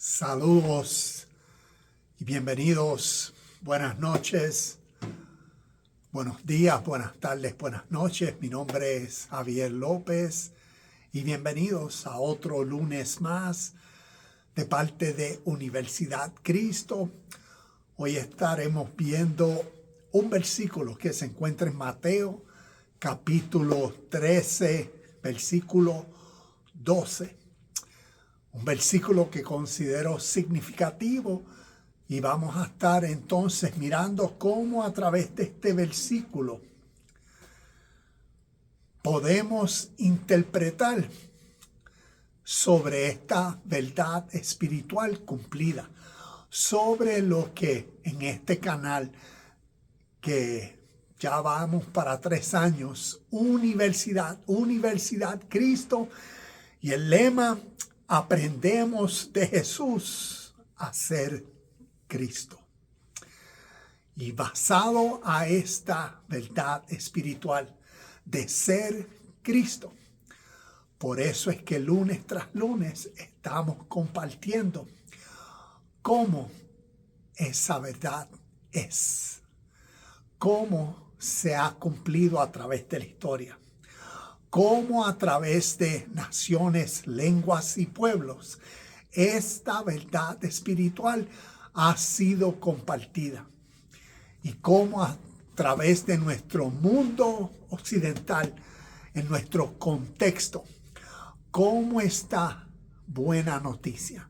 Saludos y bienvenidos. Buenas noches, buenos días, buenas tardes, buenas noches. Mi nombre es Javier López y bienvenidos a otro lunes más de parte de Universidad Cristo. Hoy estaremos viendo un versículo que se encuentra en Mateo, capítulo 13, versículo 12. Un versículo que considero significativo y vamos a estar entonces mirando cómo a través de este versículo podemos interpretar sobre esta verdad espiritual cumplida, sobre lo que en este canal que ya vamos para 3 años, Universidad Cristo, y el lema: aprendemos de Jesús a ser Cristo. Y basado a esta verdad espiritual de ser Cristo, por eso es que lunes tras lunes estamos compartiendo cómo esa verdad es, cómo se ha cumplido a través de la historia, cómo a través de naciones, lenguas y pueblos esta verdad espiritual ha sido compartida, y cómo a través de nuestro mundo occidental, en nuestro contexto, cómo esta buena noticia,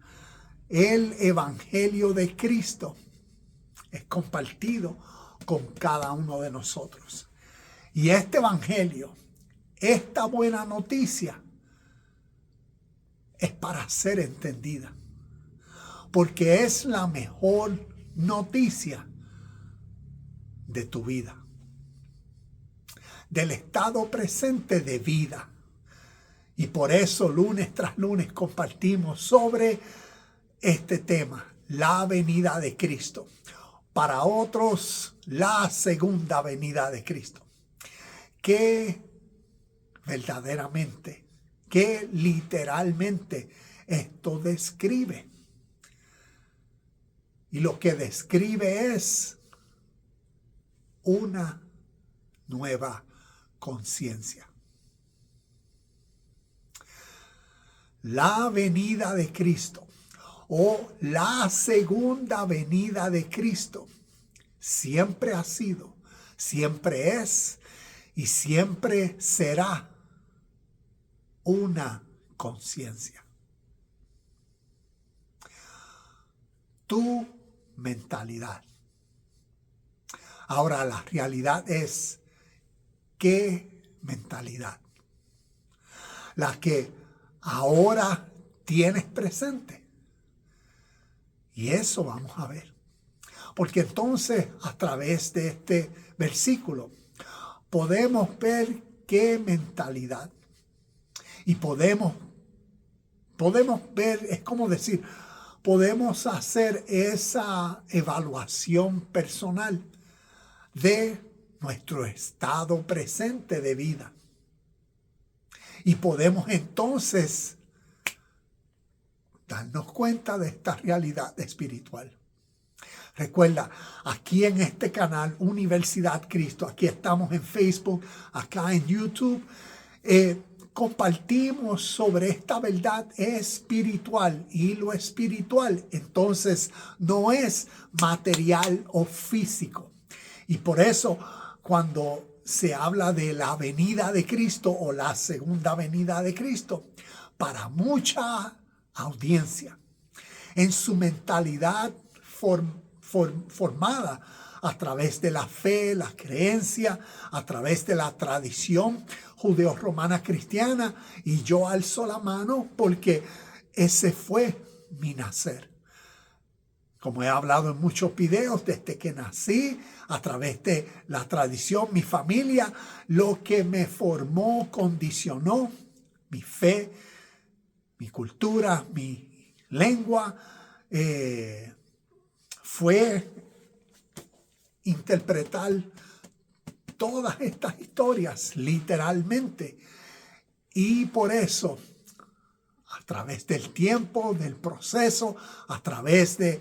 el Evangelio de Cristo, es compartido con cada uno de nosotros. Y este Evangelio, esta buena noticia, es para ser entendida, porque es la mejor noticia de tu vida, del estado presente de vida. Y por eso lunes tras lunes compartimos sobre este tema, la venida de Cristo. Para otros, la segunda venida de Cristo. Que verdaderamente, que literalmente esto describe. Y lo que describe es una nueva conciencia. La venida de Cristo o la segunda venida de Cristo siempre ha sido, siempre es y siempre será una conciencia. Tu mentalidad. Ahora, la realidad es, ¿qué mentalidad? La que ahora tienes presente. Y eso vamos a ver. Porque entonces, a través de este versículo, podemos ver qué mentalidad. Y podemos ver, es como decir, podemos hacer esa evaluación personal de nuestro estado presente de vida. Y podemos entonces darnos cuenta de esta realidad espiritual. Recuerda, aquí en este canal, Universidad Cristo, aquí estamos en Facebook, acá en YouTube, compartimos sobre esta verdad espiritual, y lo espiritual entonces no es material o físico. Y por eso cuando se habla de la venida de Cristo o la segunda venida de Cristo, para mucha audiencia, en su mentalidad formada a través de la fe, la creencia, a través de la tradición judeo-romana cristiana, y yo alzo la mano porque ese fue mi nacer. Como he hablado en muchos videos, desde que nací, a través de la tradición, mi familia, lo que me formó, condicionó mi fe, mi cultura, mi lengua, fue interpretar todas estas historias literalmente. Y por eso, a través del tiempo, del proceso, a través de,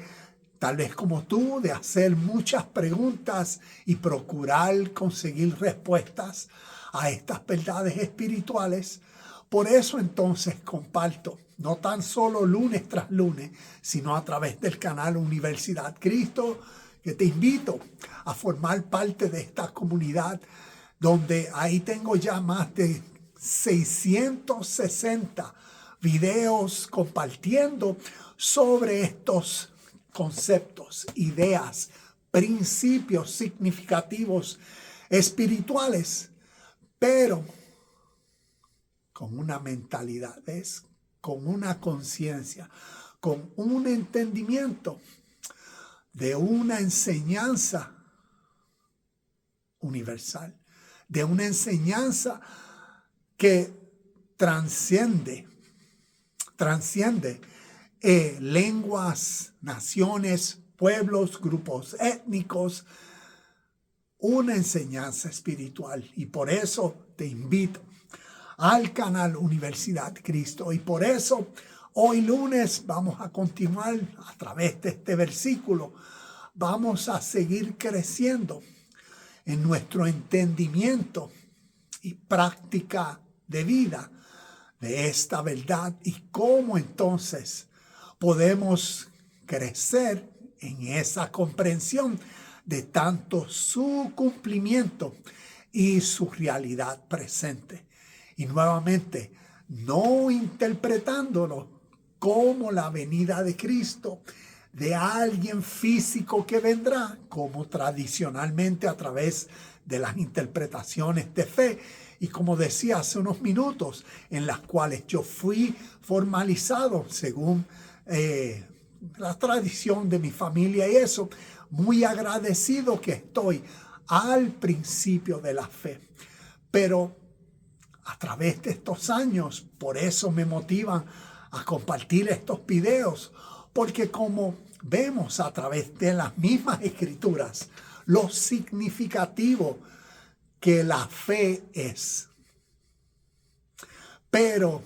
tal vez como tú, de hacer muchas preguntas y procurar conseguir respuestas a estas verdades espirituales. Por eso entonces comparto, no tan solo lunes tras lunes, sino a través del canal Universidad Cristo, que te invito a formar parte de esta comunidad, donde ahí tengo ya más de 660 videos compartiendo sobre estos conceptos, ideas, principios significativos espirituales, pero con una mentalidad, ¿ves? Con una conciencia, con un entendimiento de una enseñanza universal, de una enseñanza que transciende lenguas, naciones, pueblos, grupos étnicos, una enseñanza espiritual. Y por eso te invito al canal Universidad Cristo. Y por eso hoy lunes vamos a continuar a través de este versículo. Vamos a seguir creciendo en nuestro entendimiento y práctica de vida de esta verdad, y cómo entonces podemos crecer en esa comprensión de tanto su cumplimiento y su realidad presente. Y nuevamente, no interpretándolo como la venida de Cristo, de alguien físico que vendrá, como tradicionalmente a través de las interpretaciones de fe, y como decía hace unos minutos, en las cuales yo fui formalizado según la tradición de mi familia y eso, muy agradecido que estoy al principio de la fe. Pero a través de estos años, por eso me motivan a compartir estos videos, porque como vemos a través de las mismas escrituras, lo significativo que la fe es. Pero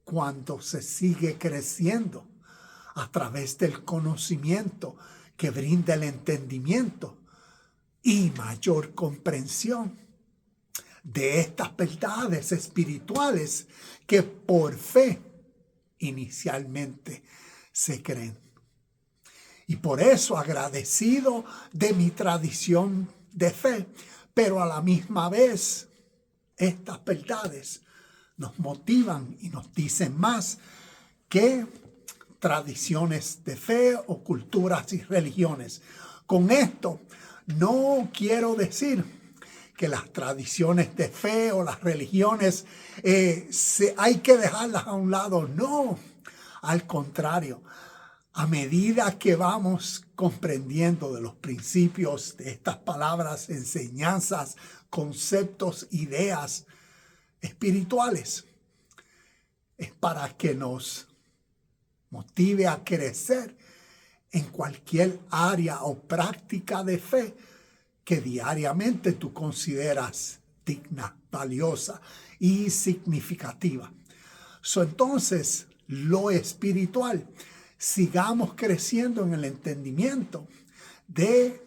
cuando se sigue creciendo a través del conocimiento que brinda el entendimiento y mayor comprensión de estas verdades espirituales que por fe inicialmente se creen. Y por eso agradecido de mi tradición de fe, pero a la misma vez estas verdades nos motivan y nos dicen más que tradiciones de fe o culturas y religiones. Con esto no quiero decir que las tradiciones de fe o las religiones hay que dejarlas a un lado. No, al contrario. A medida que vamos comprendiendo de los principios de estas palabras, enseñanzas, conceptos, ideas espirituales, es para que nos motive a crecer en cualquier área o práctica de fe que diariamente tú consideras digna, valiosa y significativa. Entonces, lo espiritual, sigamos creciendo en el entendimiento de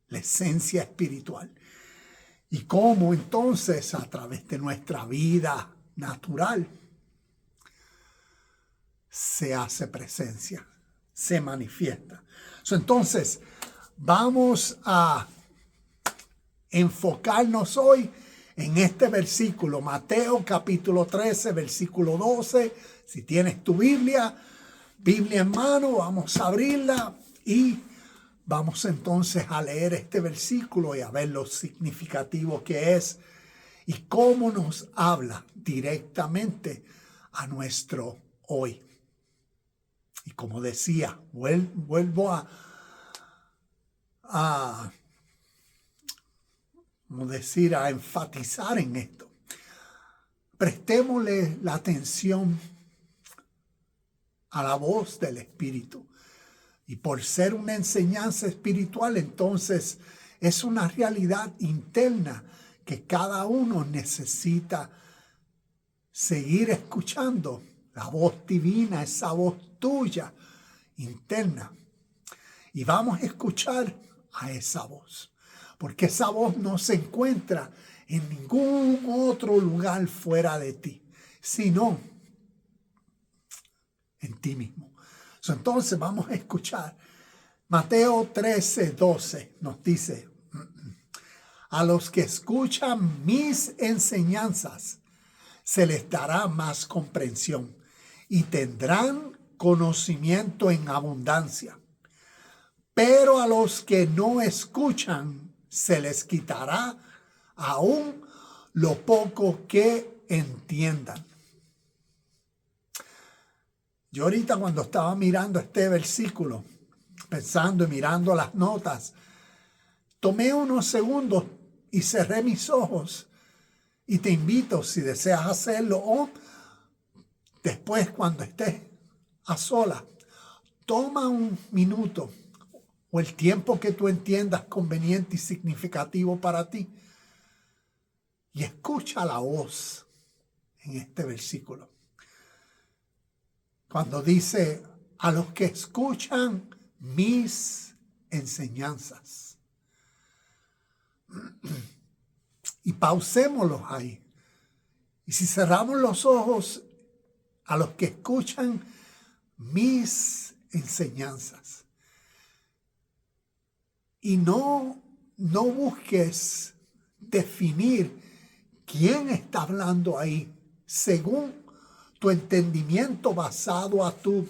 la esencia espiritual. Y cómo entonces a través de nuestra vida natural se hace presencia, se manifiesta. Entonces, vamos a enfocarnos hoy en este versículo, Mateo capítulo 13, versículo 12. Si tienes tu Biblia en mano, vamos a abrirla y vamos entonces a leer este versículo y a ver lo significativo que es y cómo nos habla directamente a nuestro hoy. Y como decía, vuelvo a enfatizar en esto. Prestémosle la atención a la voz del Espíritu. Y por ser una enseñanza espiritual, entonces es una realidad interna que cada uno necesita seguir escuchando la voz divina, esa voz tuya interna. Y vamos a escuchar a esa voz, porque esa voz no se encuentra en ningún otro lugar fuera de ti, sino en ti mismo. Entonces vamos a escuchar. Mateo 13:12 nos dice: a los que escuchan mis enseñanzas se les dará más comprensión y tendrán conocimiento en abundancia. Pero a los que no escuchan se les quitará aún lo poco que entiendan. Yo ahorita cuando estaba mirando este versículo, pensando y mirando las notas, tomé unos segundos y cerré mis ojos. Y te invito, si deseas hacerlo, o después cuando estés a solas, toma un minuto o el tiempo que tú entiendas conveniente y significativo para ti y escucha la voz en este versículo. Cuando dice: a los que escuchan mis enseñanzas. Y pausémoslos ahí. Y si cerramos los ojos, a los que escuchan mis enseñanzas. Y no busques definir quién está hablando ahí, según tu entendimiento basado a tu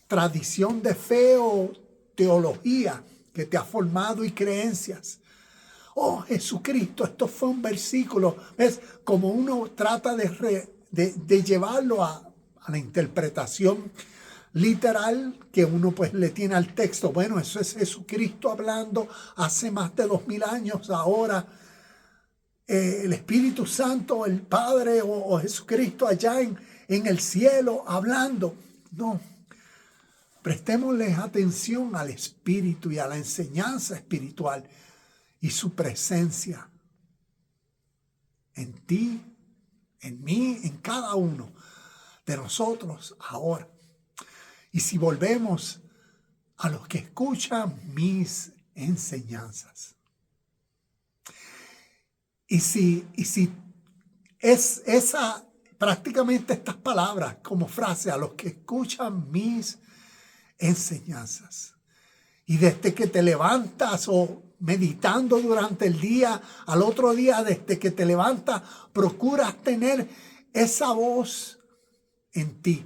tradición de fe o teología que te ha formado y creencias. Oh, Jesucristo, esto fue un versículo. Es como uno trata de llevarlo a la interpretación literal que uno pues le tiene al texto. Bueno, eso es Jesucristo hablando hace más de 2000 años. Ahora el Espíritu Santo, el Padre o Jesucristo allá en el cielo hablando. No, prestémosle atención al Espíritu y a la enseñanza espiritual y su presencia en ti, en mí, en cada uno de nosotros ahora. Y si volvemos a los que escuchan mis enseñanzas. Y si es esa, prácticamente estas palabras como frase: a los que escuchan mis enseñanzas. Y desde que te levantas o meditando durante el día, al otro día, desde que te levantas, procuras tener esa voz en ti.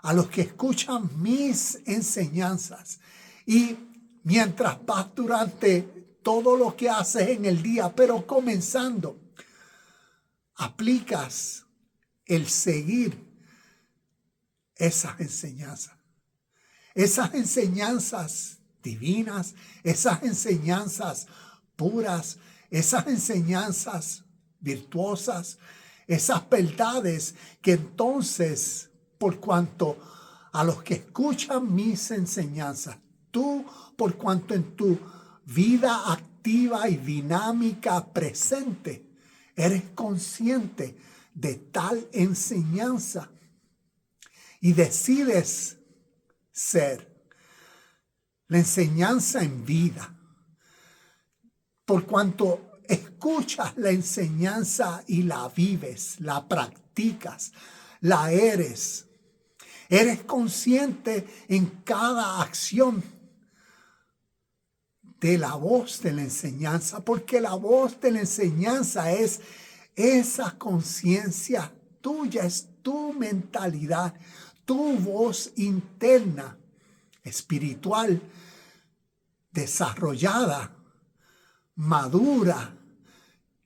A los que escuchan mis enseñanzas. Y mientras vas durante todo lo que haces en el día, pero comenzando, aplicas el seguir esas enseñanzas. Esas enseñanzas divinas, esas enseñanzas puras, esas enseñanzas virtuosas, esas verdades que entonces, por cuanto a los que escuchan mis enseñanzas, tú, por cuanto en tu vida activa y dinámica presente, eres consciente de tal enseñanza y decides ser la enseñanza en vida. Por cuanto escuchas la enseñanza y la vives, la practicas, la eres consciente en cada acción de la voz de la enseñanza, porque la voz de la enseñanza es esa conciencia tuya, es tu mentalidad, tu voz interna, espiritual, desarrollada, madura,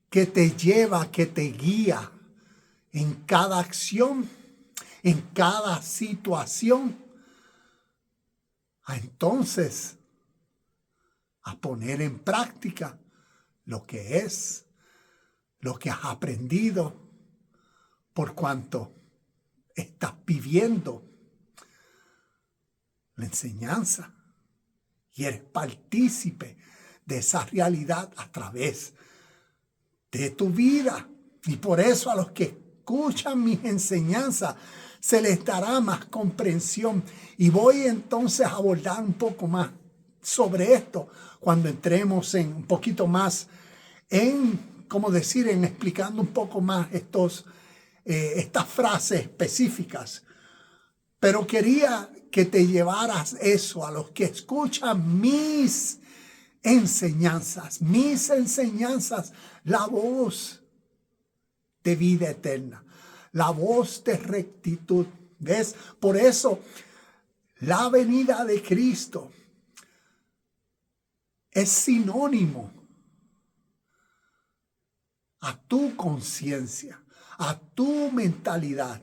que te lleva, que te guía en cada acción, en cada situación, entonces a poner en práctica lo que es, lo que has aprendido, por cuanto estás viviendo la enseñanza y eres partícipe de esa realidad a través de tu vida. Y por eso a los que escuchan mis enseñanzas, se les dará más comprensión. Y voy entonces a abordar un poco más sobre esto cuando entremos en un poquito más en, ¿cómo decir?, en explicando un poco más estas frases específicas. Pero quería que te llevaras eso a los que escuchan mis enseñanzas, la voz de vida eterna, la voz de rectitud. ¿Ves? Por eso la venida de Cristo es sinónimo a tu conciencia, a tu mentalidad.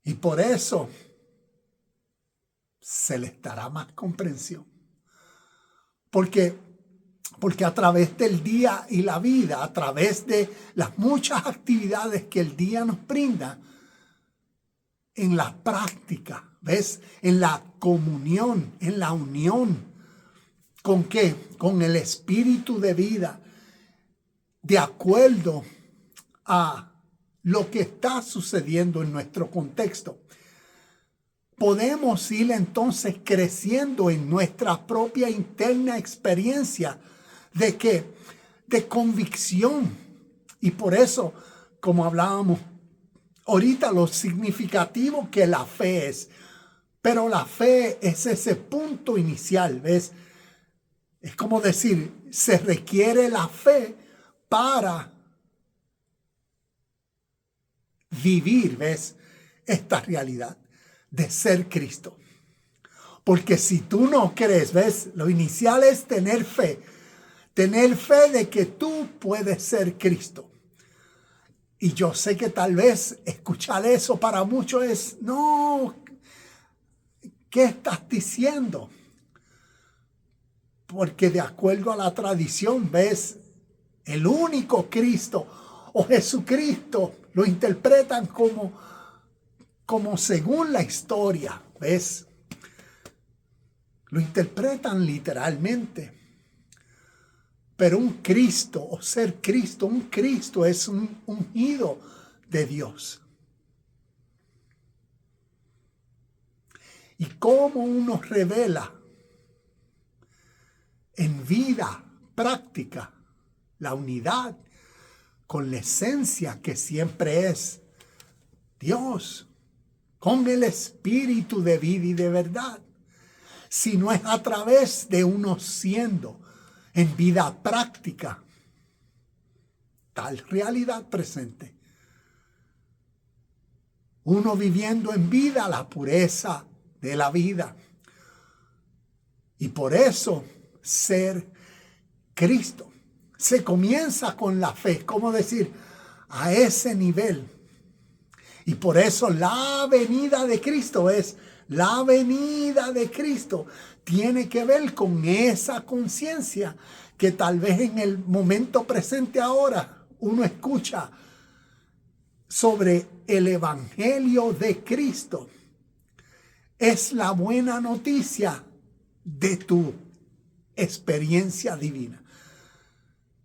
Y por eso se les dará más comprensión. Porque a través del día y la vida, a través de las muchas actividades que el día nos brinda, en la práctica, ¿ves? En la comunión, en la unión. ¿Con qué? Con el espíritu de vida, de acuerdo a lo que está sucediendo en nuestro contexto. Podemos ir entonces creciendo en nuestra propia interna experiencia de ¿qué? De convicción. Y por eso, como hablábamos ahorita, lo significativo que la fe es. Pero la fe es ese punto inicial, ¿ves? Es como decir, se requiere la fe para vivir, ¿ves? Esta realidad de ser Cristo. Porque si tú no crees, ¿ves? Lo inicial es tener fe de que tú puedes ser Cristo. Y yo sé que tal vez escuchar eso para muchos es, no, ¿qué estás diciendo? Porque de acuerdo a la tradición, ¿ves? El único Cristo o Jesucristo lo interpretan como según la historia, ¿ves? Lo interpretan literalmente. Pero un Cristo o ser Cristo, un Cristo es un ungido de Dios. Y cómo uno revela en vida práctica la unidad con la esencia que siempre es Dios, con el espíritu de vida y de verdad, si no es a través de uno siendo en vida práctica tal realidad presente, uno viviendo en vida la pureza de la vida. Y por eso ser Cristo se comienza con la fe, como decir, a ese nivel. Y por eso la venida de Cristo tiene que ver con esa conciencia que tal vez en el momento presente ahora uno escucha sobre el Evangelio de Cristo. Es la buena noticia de tu experiencia divina.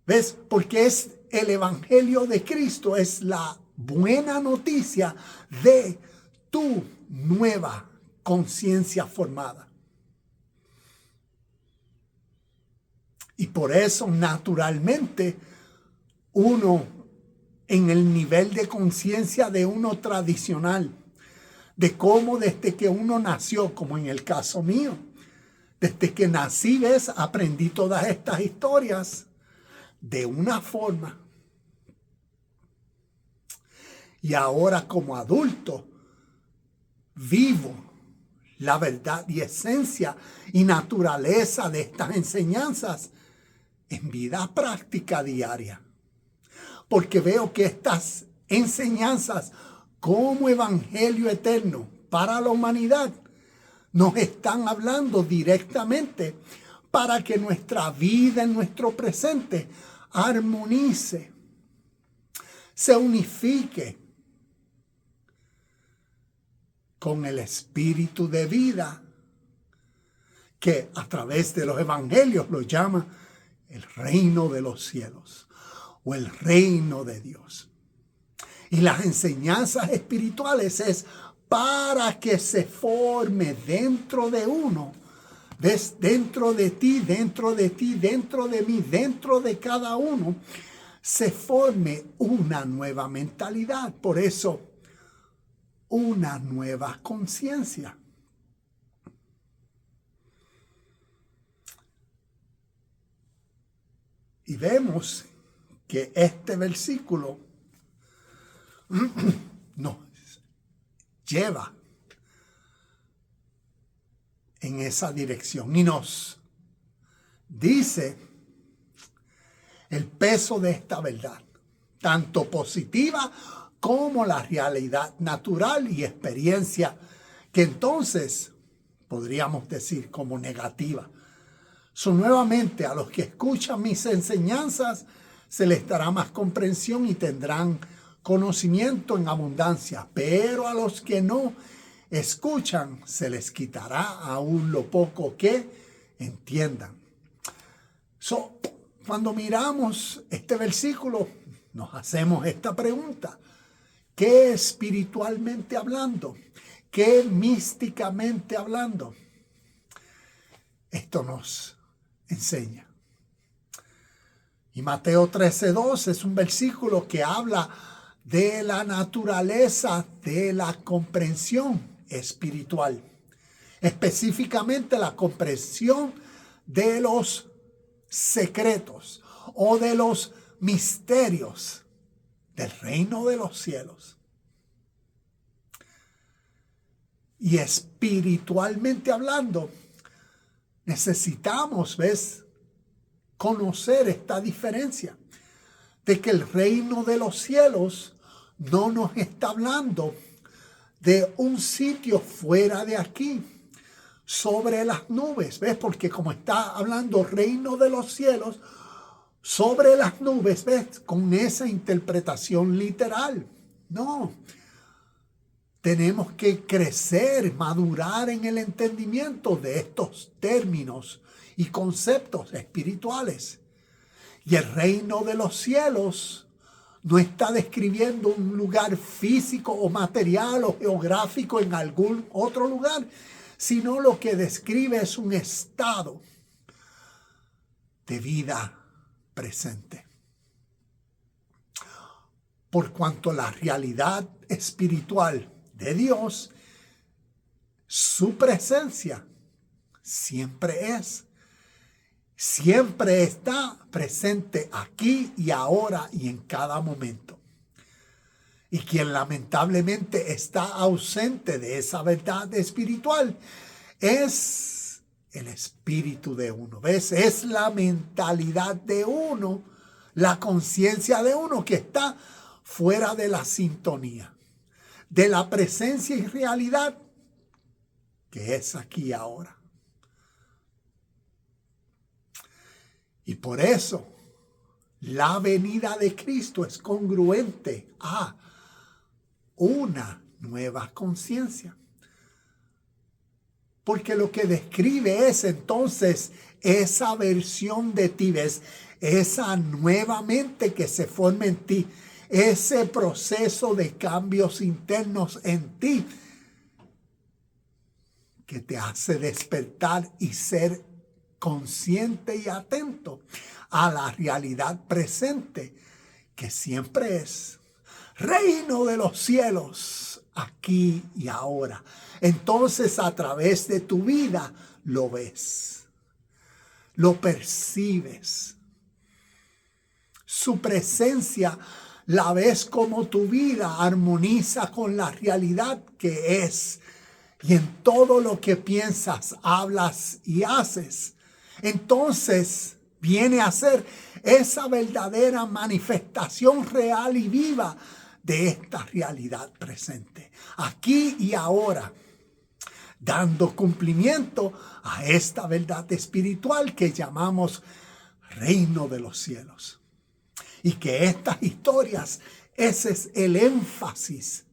¿Ves? Porque es el Evangelio de Cristo, es la buena noticia de tu nueva conciencia formada. Y por eso, naturalmente, uno en el nivel de conciencia de uno tradicional, de cómo desde que uno nació, como en el caso mío, desde que nací, ¿ves? Aprendí todas estas historias de una forma. Y ahora como adulto, vivo la verdad y esencia y naturaleza de estas enseñanzas en vida práctica diaria. Porque veo que estas enseñanzas como evangelio eterno para la humanidad nos están hablando directamente para que nuestra vida en nuestro presente armonice, se unifique con el espíritu de vida que a través de los evangelios lo llama el reino de los cielos o el reino de Dios. Y las enseñanzas espirituales es para que se forme dentro de uno. ¿Ves? Dentro de ti, dentro de ti, dentro de mí, dentro de cada uno, se forme una nueva mentalidad. Por eso, una nueva conciencia. Y vemos que este versículo nos lleva en esa dirección y nos dice el peso de esta verdad, tanto positiva como la realidad natural y experiencia que entonces podríamos decir como negativa. Nuevamente a los que escuchan mis enseñanzas se les dará más comprensión y tendrán conocimiento en abundancia, pero a los que no escuchan se les quitará aún lo poco que entiendan. Cuando miramos este versículo, nos hacemos esta pregunta: ¿qué espiritualmente hablando? ¿Qué místicamente hablando? Esto nos enseña. Y Mateo 13:2 es un versículo que habla de la naturaleza de la comprensión espiritual, específicamente la comprensión de los secretos o de los misterios del reino de los cielos. Y espiritualmente hablando, necesitamos, conocer esta diferencia de que el reino de los cielos no nos está hablando de un sitio fuera de aquí, sobre las nubes, porque como está hablando reino de los cielos, sobre las nubes, con esa interpretación literal. No, tenemos que crecer, madurar en el entendimiento de estos términos y conceptos espirituales. Y el reino de los cielos no está describiendo un lugar físico o material o geográfico en algún otro lugar, sino lo que describe es un estado de vida presente. Por cuanto la realidad espiritual de Dios, su presencia siempre está presente aquí y ahora y en cada momento. Y quien lamentablemente está ausente de esa verdad espiritual es el espíritu de uno. Es la mentalidad de uno, la conciencia de uno que está fuera de la sintonía, de la presencia y realidad que es aquí y ahora. Y por eso la venida de Cristo es congruente a una nueva conciencia. Porque lo que describe es entonces esa versión de ti, esa nueva mente que se forma en ti, ese proceso de cambios internos en ti que te hace despertar y ser consciente y atento a la realidad presente que siempre es reino de los cielos aquí y ahora. Entonces a través de tu vida lo ves, lo percibes. Su presencia la ves como tu vida armoniza con la realidad que es. Y en todo lo que piensas, hablas y haces, entonces viene a ser esa verdadera manifestación real y viva de esta realidad presente, aquí y ahora, dando cumplimiento a esta verdad espiritual que llamamos reino de los cielos. Y que estas historias, ese es el énfasis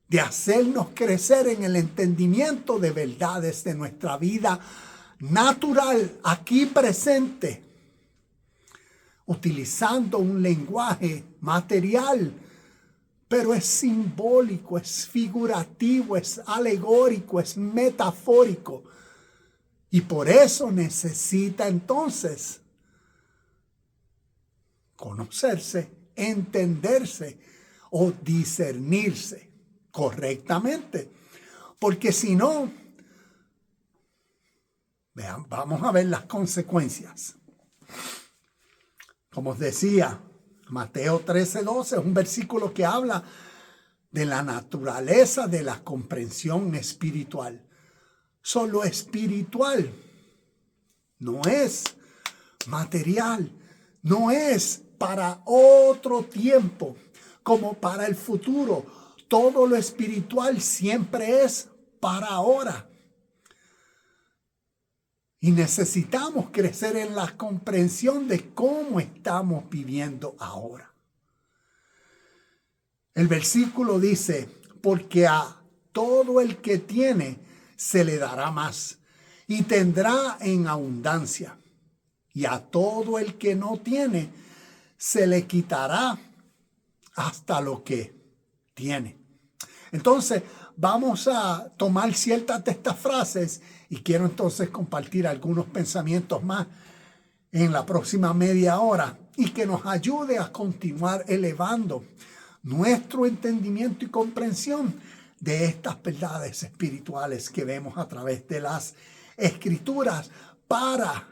de hacernos crecer en el entendimiento de verdades de nuestra vida natural, aquí presente, utilizando un lenguaje material, pero es simbólico, es figurativo, es alegórico, es metafórico. Y por eso necesita entonces conocerse, entenderse o discernirse correctamente. Porque si no, vean, vamos a ver las consecuencias. Como os decía, Mateo 13:12 es un versículo que habla de la naturaleza de la comprensión espiritual. Solo espiritual, no es material, no es para otro tiempo, como para el futuro. Todo lo espiritual siempre es para ahora. Y necesitamos crecer en la comprensión de cómo estamos viviendo ahora. El versículo dice, porque a todo el que tiene se le dará más y tendrá en abundancia. Y a todo el que no tiene se le quitará hasta lo que tiene. Entonces, vamos a tomar ciertas de estas frases y quiero entonces compartir algunos pensamientos más en la próxima media hora y que nos ayude a continuar elevando nuestro entendimiento y comprensión de estas verdades espirituales que vemos a través de las Escrituras para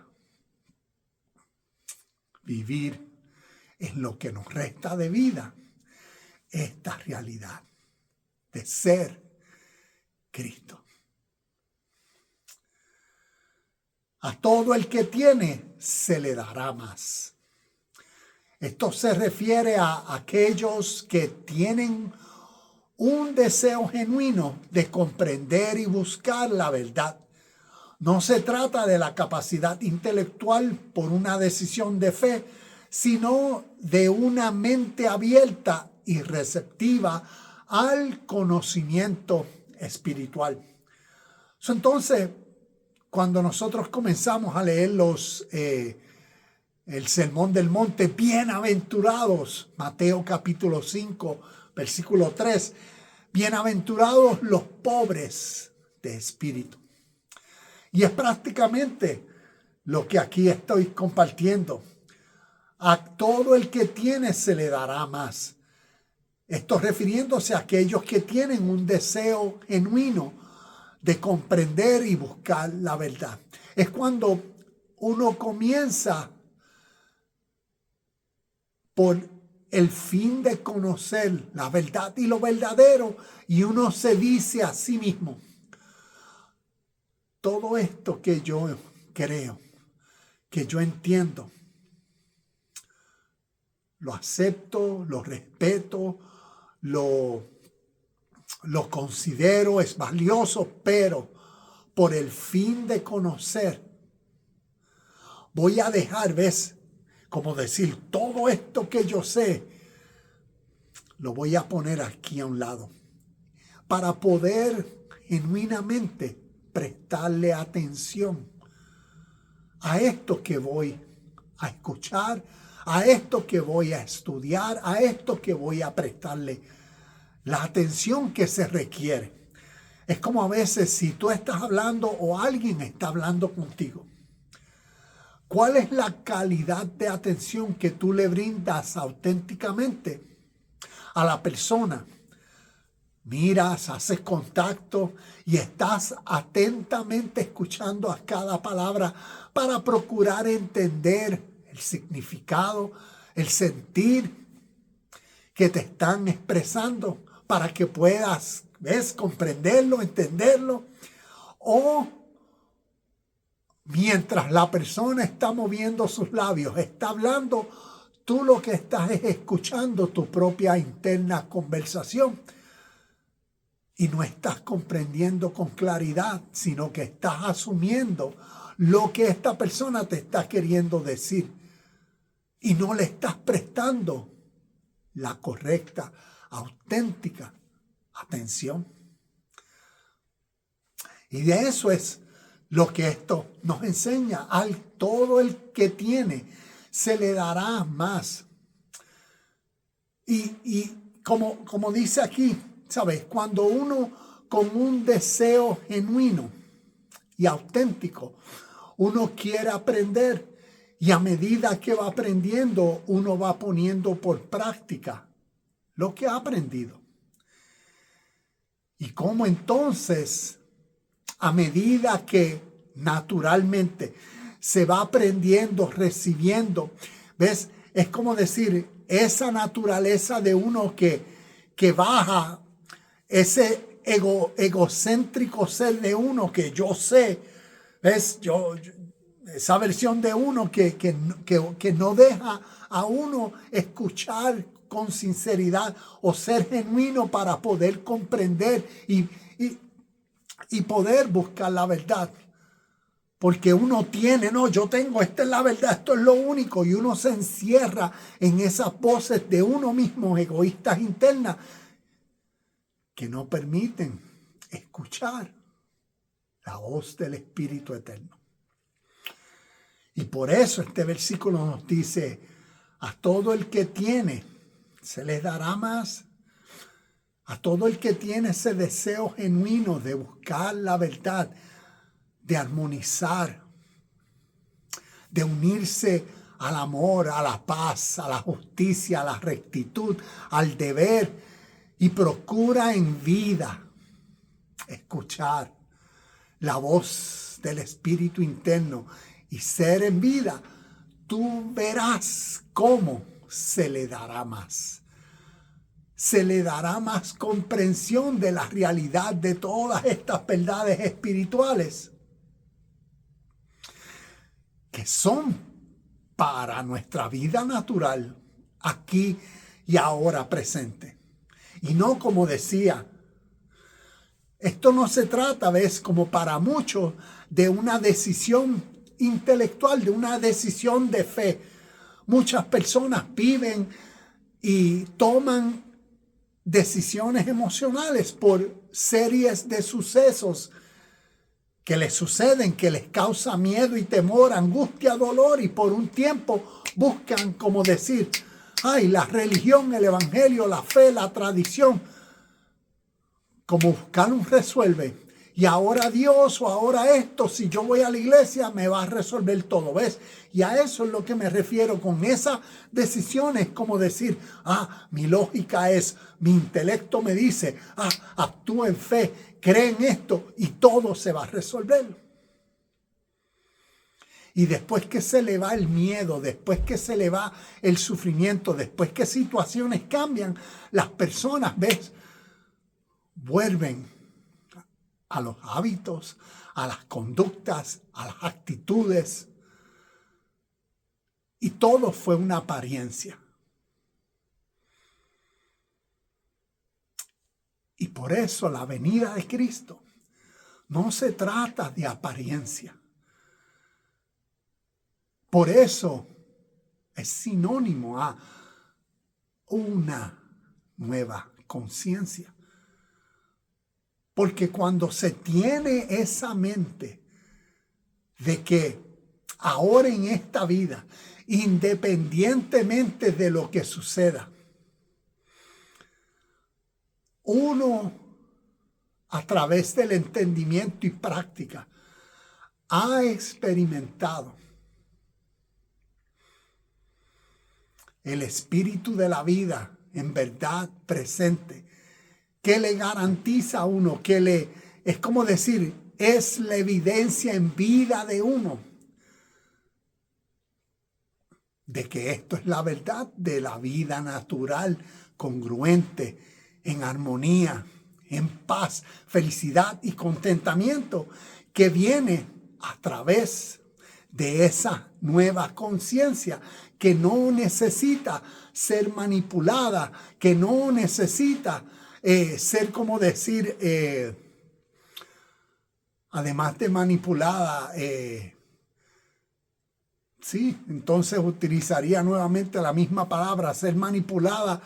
vivir en lo que nos resta de vida esta realidad de ser Cristo. A todo el que tiene se le dará más. Esto se refiere a aquellos que tienen un deseo genuino de comprender y buscar la verdad. No se trata de la capacidad intelectual por una decisión de fe, sino de una mente abierta y receptiva al conocimiento espiritual. Entonces, cuando nosotros comenzamos a leer el Sermón del Monte, bienaventurados, Mateo capítulo 5, versículo 3, bienaventurados los pobres de espíritu. Y es prácticamente lo que aquí estoy compartiendo. A todo el que tiene se le dará más. Esto refiriéndose a aquellos que tienen un deseo genuino de comprender y buscar la verdad. Es cuando uno comienza por el fin de conocer la verdad y lo verdadero y uno se dice a sí mismo, todo esto que yo creo, que yo entiendo, lo acepto, lo respeto, lo considero, es valioso, pero por el fin de conocer, voy a dejar, ¿ves? Como decir, todo esto que yo sé, lo voy a poner aquí a un lado, para poder genuinamente prestarle atención a esto que voy a escuchar, a esto que voy a estudiar, a esto que voy a prestarle la atención que se requiere. Es como a veces si tú estás hablando o alguien está hablando contigo. ¿Cuál es la calidad de atención que tú le brindas auténticamente a la persona? Miras, haces contacto y estás atentamente escuchando a cada palabra para procurar entender el significado, el sentir que te están expresando para que puedas, ¿ves?, comprenderlo, entenderlo. O mientras la persona está moviendo sus labios, está hablando, tú lo que estás es escuchando tu propia interna conversación. Y no estás comprendiendo con claridad, sino que estás asumiendo lo que esta persona te está queriendo decir. Y no le estás prestando la correcta, auténtica atención. Y de eso es lo que esto nos enseña. Al todo el que tiene, se le dará más. Y como dice aquí, ¿sabes? Cuando uno con un deseo genuino y auténtico, uno quiere aprender, y a medida que va aprendiendo, uno va poniendo por práctica lo que ha aprendido. Y cómo entonces, a medida que naturalmente se va aprendiendo, recibiendo, ¿ves? Es como decir, esa naturaleza de uno que baja, ese egocéntrico ser de uno que yo sé, ¿ves? Esa versión de uno que no deja a uno escuchar con sinceridad o ser genuino para poder comprender y poder buscar la verdad. Porque uno tiene, no, yo tengo, esta es la verdad, esto es lo único. Y uno se encierra en esas voces de uno mismo, egoístas internas, que no permiten escuchar la voz del Espíritu Eterno. Y por eso este versículo nos dice, a todo el que tiene, se les dará más. A todo el que tiene ese deseo genuino de buscar la verdad, de armonizar, de unirse al amor, a la paz, a la justicia, a la rectitud, al deber, y procura en vida escuchar la voz del Espíritu interno y ser en vida, tú verás cómo se le dará más. Se le dará más comprensión de la realidad de todas estas verdades espirituales que son para nuestra vida natural, aquí y ahora presente. Y no como decía, esto no se trata, ¿ves? Como para muchos, de una decisión intelectual, de una decisión de fe. Muchas personas viven y toman decisiones emocionales por series de sucesos que les suceden, que les causa miedo y temor, angustia, dolor, y por un tiempo buscan, como decir, ay, la religión, el evangelio, la fe, la tradición, como buscar un resuelve. Y ahora Dios o ahora esto, si yo voy a la iglesia, me va a resolver todo, ¿ves? Y a eso es lo que me refiero con esas decisiones, como decir, mi lógica es, mi intelecto me dice, actúa en fe, cree en esto y todo se va a resolver. Y después que se le va el miedo, después que se le va el sufrimiento, después que situaciones cambian, las personas, ¿ves? Vuelven a los hábitos, a las conductas, a las actitudes. Y todo fue una apariencia. Y por eso la venida de Cristo no se trata de apariencia. Por eso es sinónimo a una nueva conciencia. Porque cuando se tiene esa mente de que ahora en esta vida, independientemente de lo que suceda, uno a través del entendimiento y práctica ha experimentado el espíritu de la vida en verdad presente, que le garantiza a uno, es como decir, es la evidencia en vida de uno de que esto es la verdad de la vida natural, congruente, en armonía, en paz, felicidad y contentamiento que viene a través de esa nueva conciencia que no necesita ser manipulada, que no necesita ser como decir, además de manipulada, sí, entonces utilizaría nuevamente la misma palabra, ser manipulada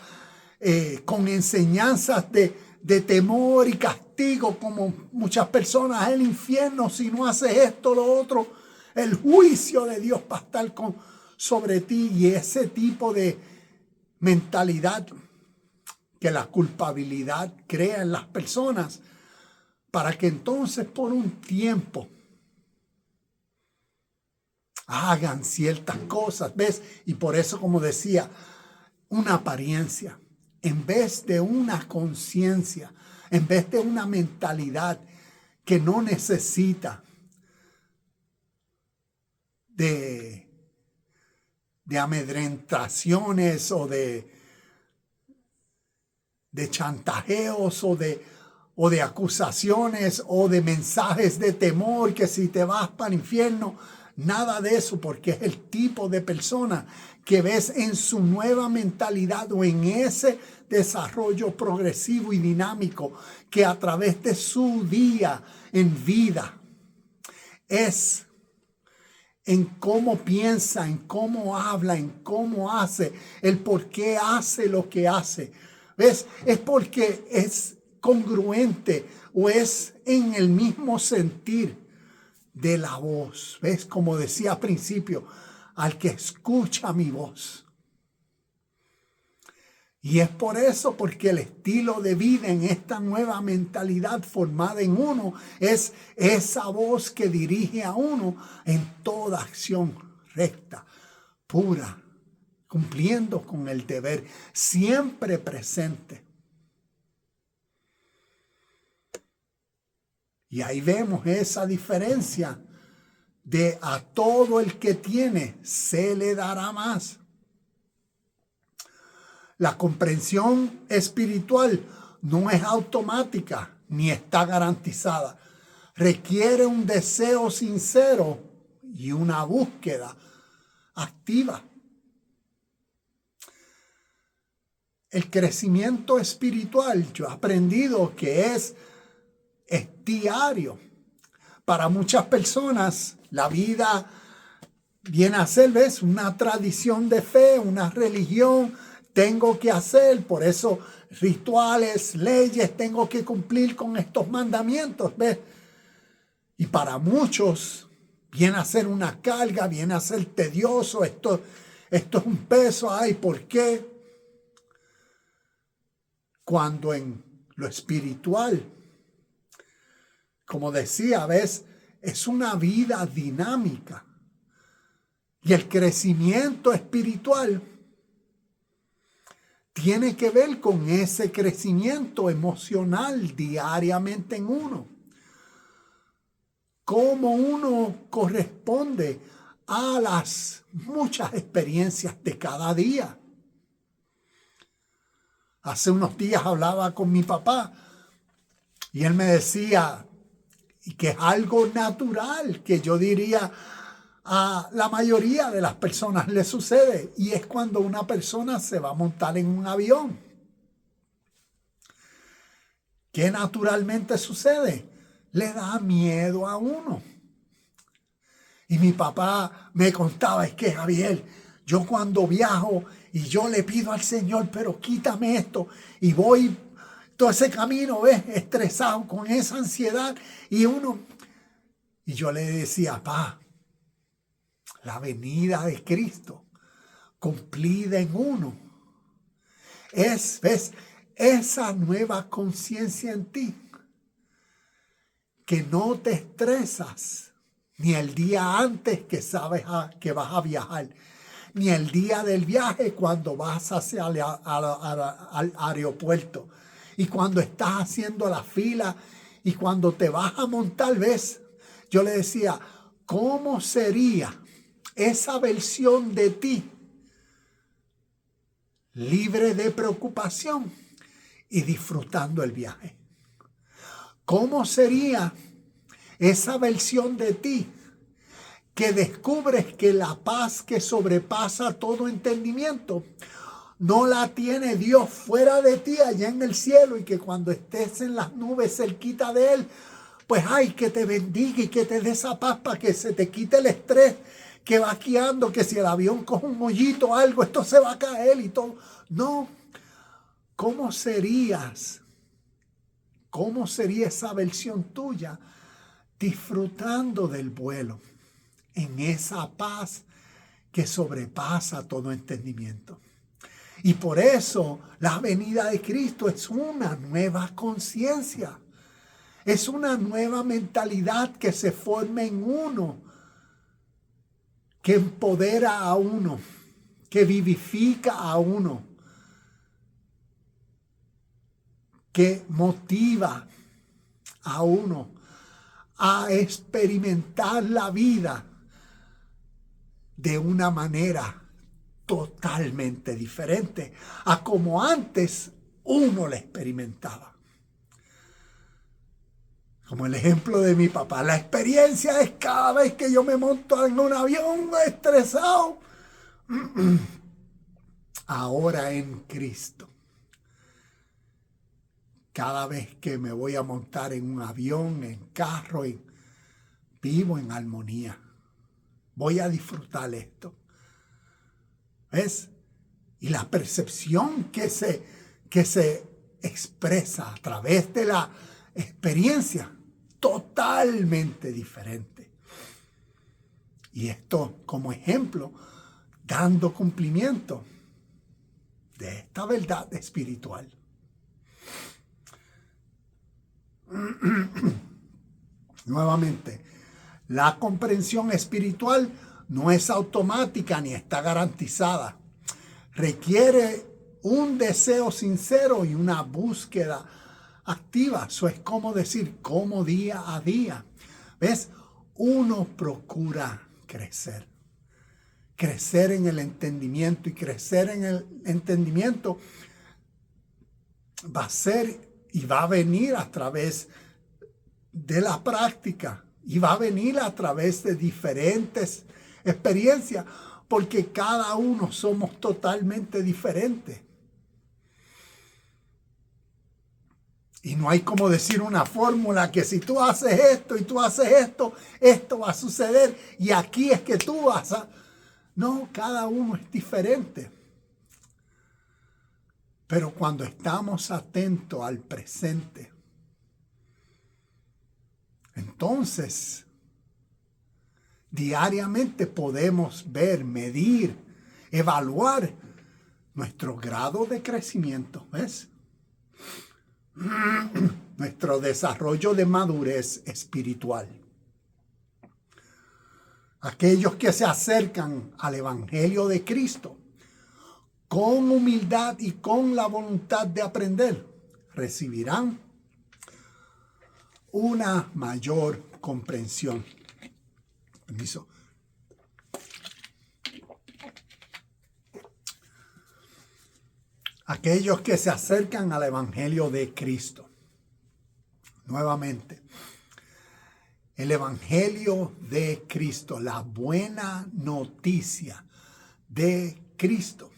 con enseñanzas de temor y castigo, como muchas personas, el infierno si no haces esto, lo otro, el juicio de Dios para estar sobre ti y ese tipo de mentalidad que la culpabilidad crea en las personas para que entonces por un tiempo hagan ciertas cosas, ¿ves? Y por eso, como decía, una apariencia en vez de una conciencia, en vez de una mentalidad que no necesita de amedrentaciones o de chantajeos o de acusaciones o de mensajes de temor que si te vas para el infierno, nada de eso, porque es el tipo de persona que ves en su nueva mentalidad o en ese desarrollo progresivo y dinámico que a través de su día en vida es en cómo piensa, en cómo habla, en cómo hace, el por qué hace lo que hace. ¿Ves? Es porque es congruente o es en el mismo sentir de la voz. ¿Ves? Como decía al principio, al que escucha mi voz. Y es por eso, porque el estilo de vida en esta nueva mentalidad formada en uno es esa voz que dirige a uno en toda acción recta, pura, cumpliendo con el deber, siempre presente. Y ahí vemos esa diferencia de a todo el que tiene se le dará más. La comprensión espiritual no es automática ni está garantizada. Requiere un deseo sincero y una búsqueda activa. El crecimiento espiritual, yo he aprendido que es diario. Para muchas personas, la vida viene a ser, ¿ves?, una tradición de fe, una religión. Tengo que hacer, por eso rituales, leyes, tengo que cumplir con estos mandamientos, ¿ves? Y para muchos viene a ser una carga, viene a ser tedioso, esto es un peso, ay, ¿por qué? Cuando en lo espiritual, como decía, ¿ves?, es una vida dinámica. Y el crecimiento espiritual tiene que ver con ese crecimiento emocional diariamente en uno. Cómo uno corresponde a las muchas experiencias de cada día. Hace unos días hablaba con mi papá y él me decía, y que es algo natural, que yo diría a la mayoría de las personas le sucede, y es cuando una persona se va a montar en un avión. ¿Qué naturalmente sucede? Le da miedo a uno. Y mi papá me contaba, es que Javier, yo cuando viajo y yo le pido al Señor, pero quítame esto, y voy todo ese camino, ¿ves?, estresado con esa ansiedad, y yo le decía, papá, la venida de Cristo cumplida en uno es, ¿ves?, esa nueva conciencia en ti, que no te estresas ni el día antes que sabes que vas a viajar, ni el día del viaje cuando vas hacia al aeropuerto, y cuando estás haciendo la fila y cuando te vas a montar, ¿ves? Yo le decía, ¿cómo sería esa versión de ti libre de preocupación y disfrutando el viaje? ¿Cómo sería esa versión de ti que descubres que la paz que sobrepasa todo entendimiento no la tiene Dios fuera de ti allá en el cielo, y que cuando estés en las nubes cerquita de Él, pues ay, que te bendiga y que te dé esa paz para que se te quite el estrés que va guiando, que si el avión coge un hoyito o algo, esto se va a caer y todo? No. ¿Cómo serías? ¿Cómo sería esa versión tuya disfrutando del vuelo en esa paz que sobrepasa todo entendimiento. Y por eso la venida de Cristo es una nueva conciencia. Es una nueva mentalidad que se forma en uno, que empodera a uno, que vivifica a uno, que motiva a uno a experimentar la vida de una manera totalmente diferente a como antes uno la experimentaba. Como el ejemplo de mi papá, la experiencia es cada vez que yo me monto en un avión estresado. Ahora en Cristo, cada vez que me voy a montar en un avión, en carro, vivo en armonía. Voy a disfrutar esto. ¿Ves? Y la percepción que se expresa a través de la experiencia, totalmente diferente. Y esto como ejemplo, dando cumplimiento de esta verdad espiritual. Nuevamente, la comprensión espiritual no es automática ni está garantizada. Requiere un deseo sincero y una búsqueda activa. Eso es como decir, como día a día. ¿Ves? Uno procura crecer. Crecer en el entendimiento, y crecer en el entendimiento va a ser y va a venir a través de la práctica, y va a venir a través de diferentes experiencias, porque cada uno somos totalmente diferentes. Y no hay como decir una fórmula que si tú haces esto y tú haces esto, esto va a suceder y aquí es que tú vas a... No, cada uno es diferente. Pero cuando estamos atentos al presente, entonces diariamente podemos ver, medir, evaluar nuestro grado de crecimiento, ¿ves? Nuestro desarrollo de madurez espiritual. Aquellos que se acercan al Evangelio de Cristo con humildad y con la voluntad de aprender, recibirán una mayor comprensión. Permiso. Aquellos que se acercan al Evangelio de Cristo. Nuevamente, el Evangelio de Cristo, la buena noticia de Cristo,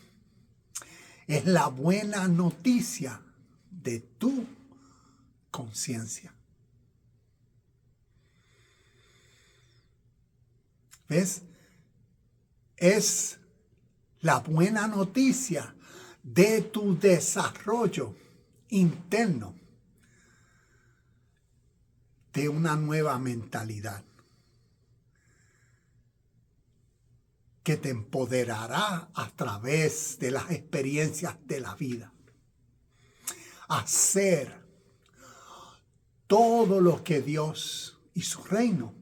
es la buena noticia de tu conciencia. ¿Ves? Es la buena noticia de tu desarrollo interno, de una nueva mentalidad que te empoderará a través de las experiencias de la vida. Hacer todo lo que Dios y su reino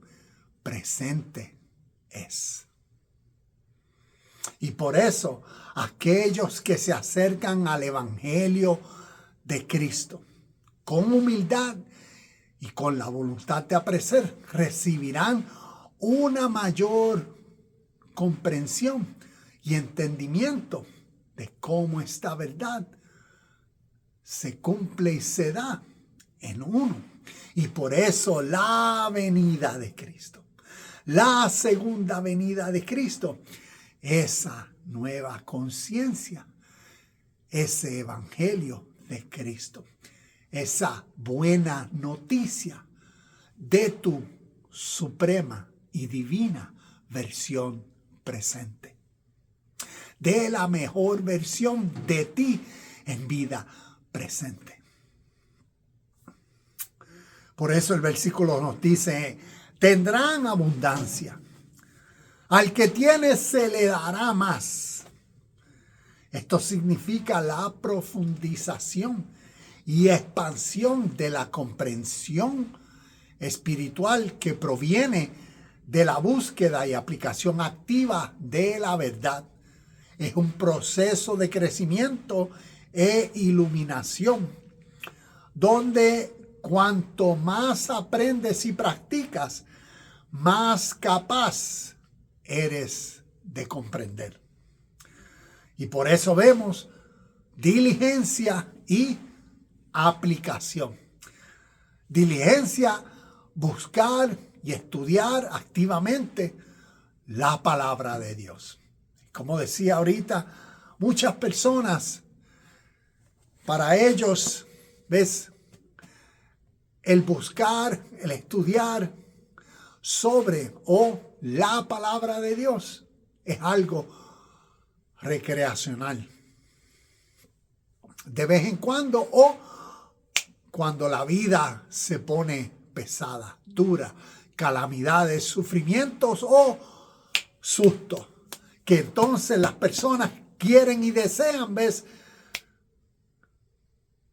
presente es. Y por eso, aquellos que se acercan al Evangelio de Cristo con humildad y con la voluntad de aprender, recibirán una mayor comprensión y entendimiento de cómo esta verdad se cumple y se da en uno. Y por eso la venida de Cristo, la segunda venida de Cristo, esa nueva conciencia, ese evangelio de Cristo, esa buena noticia de tu suprema y divina versión presente, de la mejor versión de ti en vida presente. Por eso el versículo nos dice, tendrán abundancia. Al que tiene se le dará más. Esto significa la profundización y expansión de la comprensión espiritual que proviene de la búsqueda y aplicación activa de la verdad. Es un proceso de crecimiento e iluminación, donde cuanto más aprendes y practicas, más capaz eres de comprender. Y por eso vemos diligencia y aplicación. Diligencia, buscar y estudiar activamente la palabra de Dios. Como decía ahorita, muchas personas, para ellos, ¿ves? El buscar, el estudiar sobre o la palabra de Dios es algo recreacional. De vez en cuando o cuando la vida se pone pesada, dura, calamidades, sufrimientos o sustos, que entonces las personas quieren y desean, ¿ves?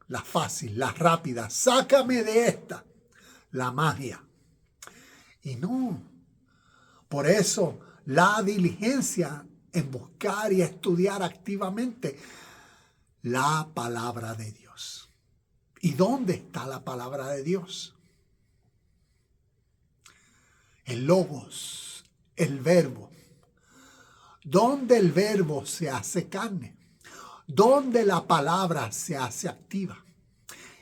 La fácil, la rápida, sácame de esta, la magia. Y no, por eso la diligencia en buscar y estudiar activamente la palabra de Dios. ¿Y dónde está la palabra de Dios? El logos, el verbo. ¿Dónde el verbo se hace carne? ¿Dónde la palabra se hace activa?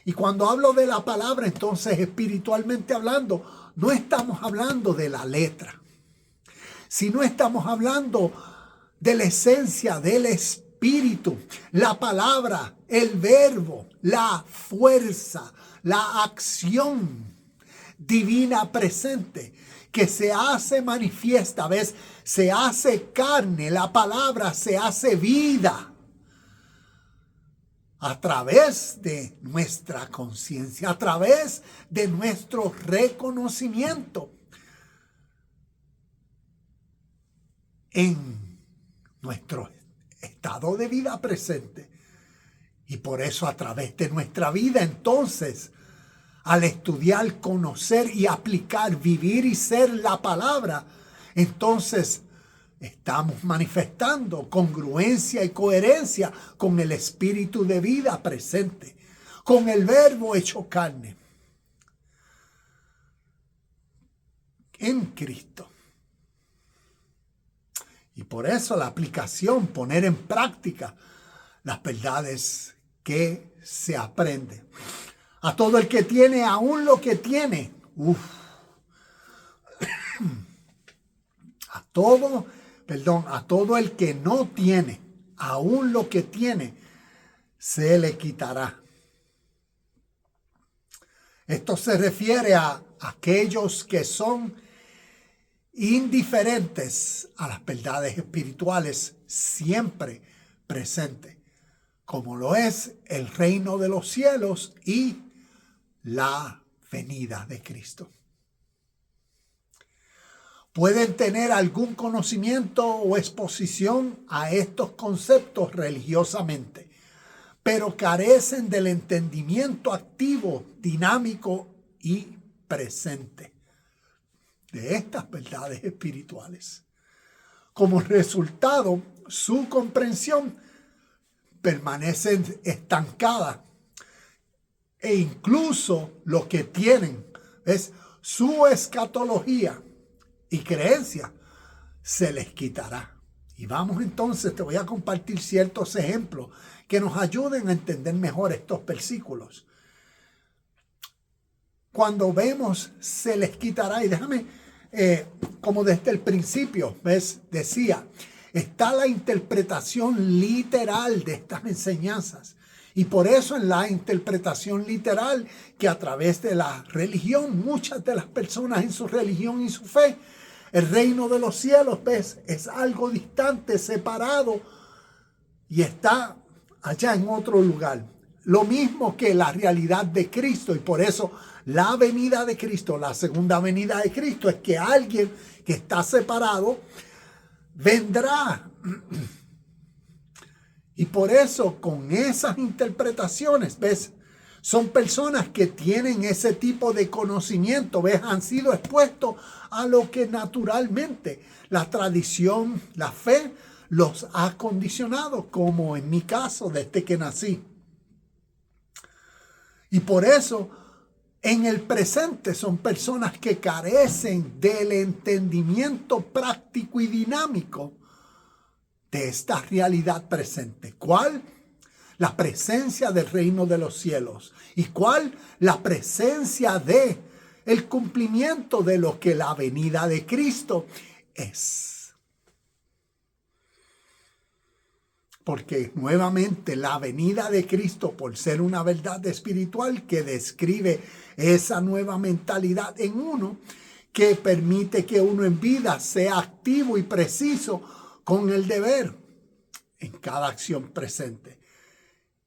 Y cuando hablo de la palabra, entonces espiritualmente hablando, no estamos hablando de la letra, sino estamos hablando de la esencia del espíritu, la palabra, el verbo, la fuerza, la acción divina presente que se hace manifiesta, ¿ves? Se hace carne, la palabra se hace vida a través de nuestra conciencia, a través de nuestro reconocimiento en nuestro estado de vida presente. Y por eso a través de nuestra vida, entonces, al estudiar, conocer y aplicar, vivir y ser la palabra, entonces estamos manifestando congruencia y coherencia con el espíritu de vida presente, con el verbo hecho carne en Cristo. Y por eso la aplicación, poner en práctica las verdades que se aprende. A todo el que tiene, aún lo que tiene. A todo el que no tiene, aún lo que tiene, se le quitará. Esto se refiere a aquellos que son indiferentes a las verdades espirituales siempre presentes, como lo es el reino de los cielos y la venida de Cristo. Pueden tener algún conocimiento o exposición a estos conceptos religiosamente, pero carecen del entendimiento activo, dinámico y presente de estas verdades espirituales. Como resultado, su comprensión permanece estancada e incluso lo que tienen es su escatología y creencia se les quitará. Y vamos entonces, te voy a compartir ciertos ejemplos que nos ayuden a entender mejor estos versículos. Cuando vemos se les quitará, y déjame, como desde el principio, ¿ves? Decía, está la interpretación literal de estas enseñanzas. Y por eso en la interpretación literal, que a través de la religión, muchas de las personas en su religión y su fe, el reino de los cielos, ¿ves? Es algo distante, separado y está allá en otro lugar. Lo mismo que la realidad de Cristo, y por eso la venida de Cristo, la segunda venida de Cristo, es que alguien que está separado vendrá. Y por eso, con esas interpretaciones, ¿ves? Son personas que tienen ese tipo de conocimiento, ¿ves? Han sido expuestos a lo que naturalmente la tradición, la fe, los ha condicionado, como en mi caso, desde que nací. Y por eso, en el presente, son personas que carecen del entendimiento práctico y dinámico de esta realidad presente. ¿Cuál? La presencia del reino de los cielos. ¿Y cuál? La presencia de el cumplimiento de lo que la venida de Cristo es. Porque nuevamente la venida de Cristo, por ser una verdad espiritual que describe esa nueva mentalidad en uno, que permite que uno en vida sea activo y preciso con el deber en cada acción presente.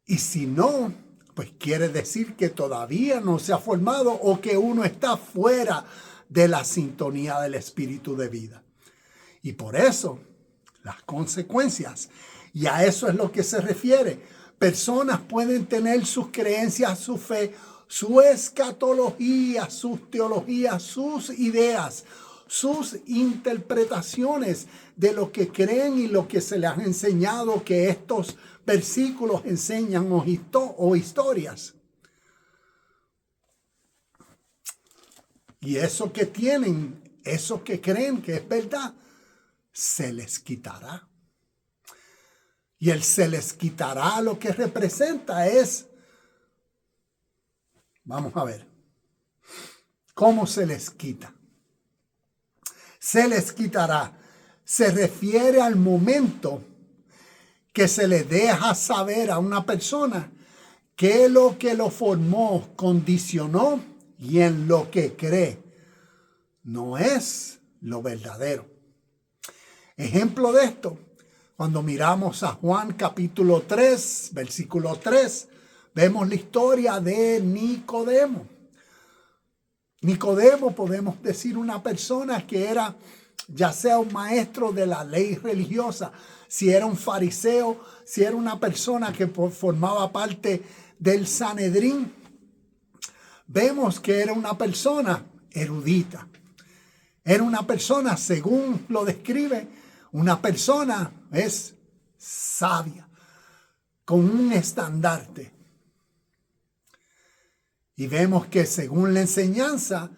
Y si no, pues quiere decir que todavía no se ha formado o que uno está fuera de la sintonía del espíritu de vida. Y por eso, las consecuencias, y a eso es lo que se refiere. Personas pueden tener sus creencias, su fe, su escatología, sus teologías, sus ideas, sus interpretaciones de lo que creen y lo que se les ha enseñado que estos versículos enseñan o historias. Y eso que tienen, eso que creen que es verdad, se les quitará. Y el se les quitará lo que representa es, vamos a ver, ¿cómo se les quita? Se les quitará. Se refiere al momento que se le deja saber a una persona que lo que lo formó, condicionó y en lo que cree no es lo verdadero. Ejemplo de esto, cuando miramos a Juan capítulo 3, versículo 3, vemos la historia de Nicodemo. Nicodemo, podemos decir, una persona que era ya sea un maestro de la ley religiosa, si era un fariseo, si era una persona que formaba parte del Sanedrín. Vemos que era una persona erudita. Era una persona, según lo describe, una persona es sabia, con un estandarte. Y vemos que según la enseñanza,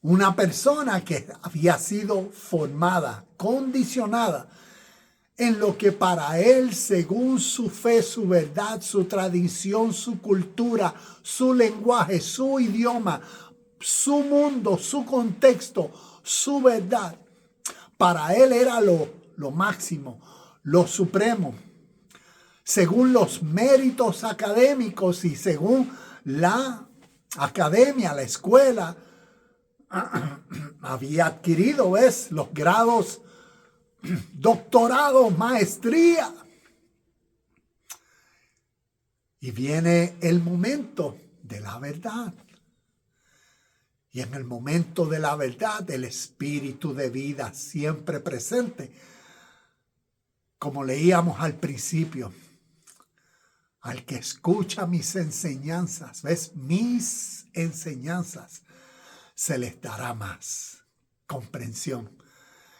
una persona que había sido formada, condicionada en lo que para él, según su fe, su verdad, su tradición, su cultura, su lenguaje, su idioma, su mundo, su contexto, su verdad, para él era lo máximo, lo supremo. Según los méritos académicos y según la academia, la escuela, había adquirido, los grados, doctorado, maestría. Y viene el momento de la verdad. Y en el momento de la verdad, el espíritu de vida siempre presente. Como leíamos al principio, al que escucha mis enseñanzas, mis enseñanzas, se les dará más comprensión.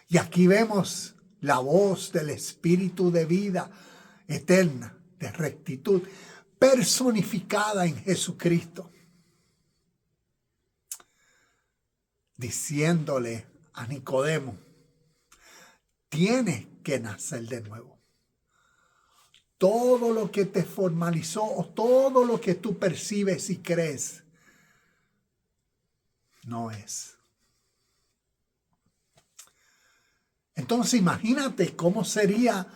Y aquí vemos la voz del espíritu de vida eterna, de rectitud, personificada en Jesucristo, diciéndole a Nicodemo, tienes que nacer de nuevo. Todo lo que te formalizó o todo lo que tú percibes y crees, no es. Entonces imagínate cómo sería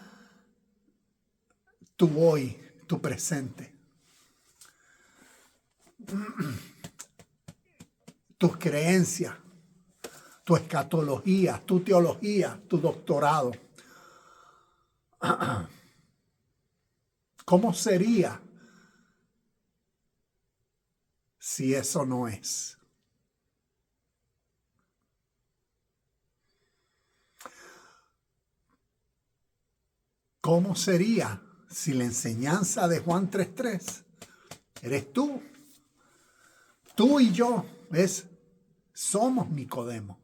tu hoy, tu presente. Tus creencias, tu escatología, tu teología, tu doctorado. ¿Cómo sería si eso no es? ¿Cómo sería si la enseñanza de Juan 3:3 eres tú? Tú y yo, somos Nicodemo,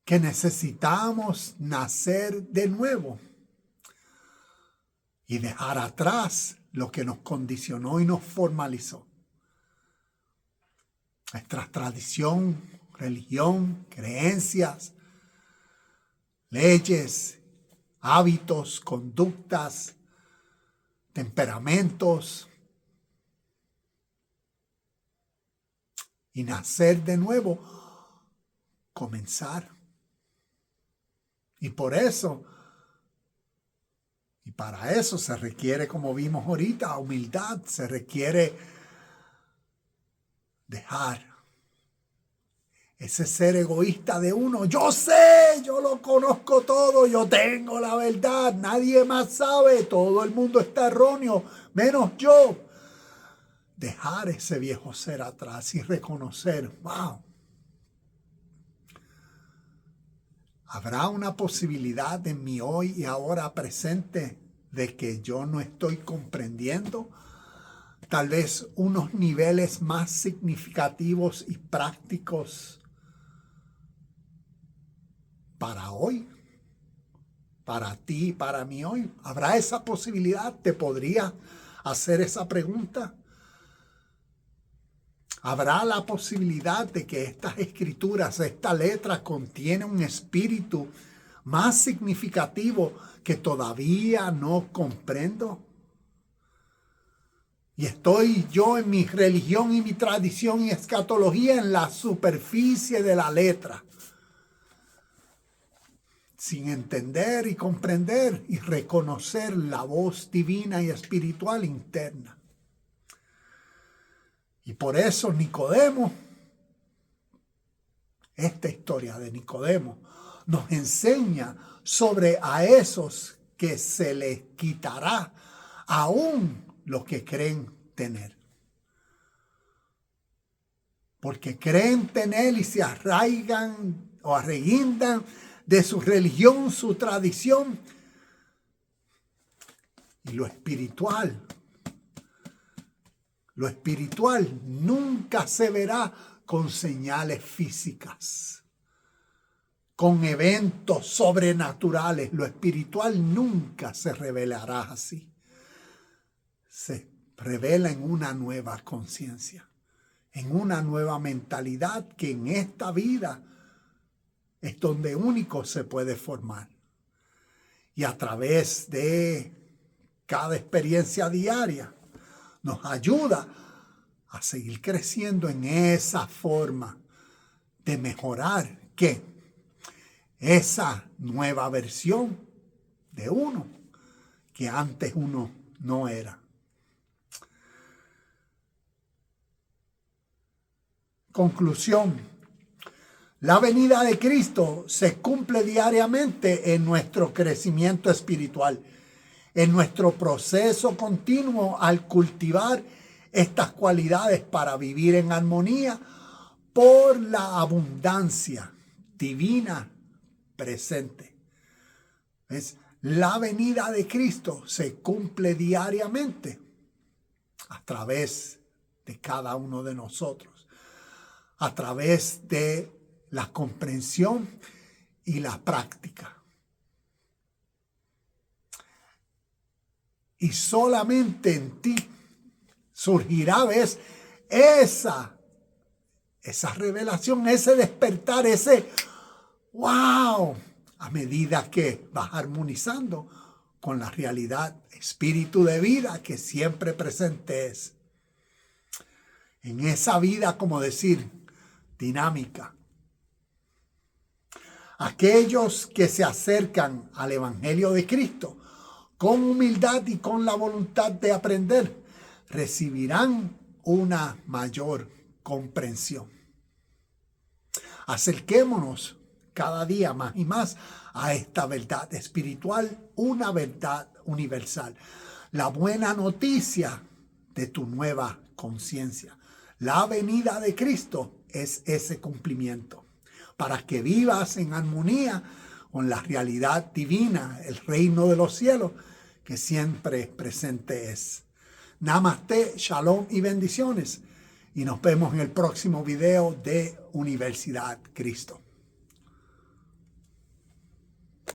que necesitamos nacer de nuevo y dejar atrás lo que nos condicionó y nos formalizó. Nuestra tradición, religión, creencias, leyes, hábitos, conductas, temperamentos. Y nacer de nuevo, comenzar. Y por eso, y para eso se requiere, como vimos ahorita, humildad, se requiere dejar ese ser egoísta de uno. Yo sé, yo lo conozco todo, yo tengo la verdad, nadie más sabe, todo el mundo está erróneo, menos yo. Dejar ese viejo ser atrás y reconocer, wow, ¿habrá una posibilidad en mi hoy y ahora presente de que yo no estoy comprendiendo tal vez unos niveles más significativos y prácticos para hoy? Para ti y para mí hoy. ¿Habrá esa posibilidad? ¿Te podría hacer esa pregunta? ¿Habrá la posibilidad de que estas escrituras, esta letra contiene un espíritu más significativo que todavía no comprendo? Y estoy yo en mi religión y mi tradición y escatología en la superficie de la letra, sin entender y comprender y reconocer la voz divina y espiritual interna. Y por eso Nicodemo, esta historia de Nicodemo, nos enseña sobre a esos que se les quitará aún lo que creen tener. Porque creen tener y se arraigan o arreguindan de su religión, su tradición y lo espiritual. Lo espiritual nunca se verá con señales físicas, con eventos sobrenaturales. Lo espiritual nunca se revelará así. Se revela en una nueva conciencia, en una nueva mentalidad que en esta vida es donde único se puede formar. Y a través de cada experiencia diaria nos ayuda a seguir creciendo en esa forma de mejorar que esa nueva versión de uno que antes uno no era. Conclusión. La venida de Cristo se cumple diariamente en nuestro crecimiento espiritual, en nuestro proceso continuo al cultivar estas cualidades para vivir en armonía por la abundancia divina presente. ¿Ves? La venida de Cristo se cumple diariamente a través de cada uno de nosotros, a través de la comprensión y la práctica. Y solamente en ti surgirá, ¿ves? Esa revelación, ese despertar, ese wow, a medida que vas armonizando con la realidad, espíritu de vida que siempre presente es. En esa vida, como decir, dinámica. Aquellos que se acercan al Evangelio de Cristo con humildad y con la voluntad de aprender, recibirán una mayor comprensión. Acerquémonos cada día más y más a esta verdad espiritual, una verdad universal. La buena noticia de tu nueva conciencia. La venida de Cristo es ese cumplimiento. Para que vivas en armonía con la realidad divina, el reino de los cielos, que siempre presente es. Namaste, shalom y bendiciones. Y nos vemos en el próximo video de Universidad Cristo.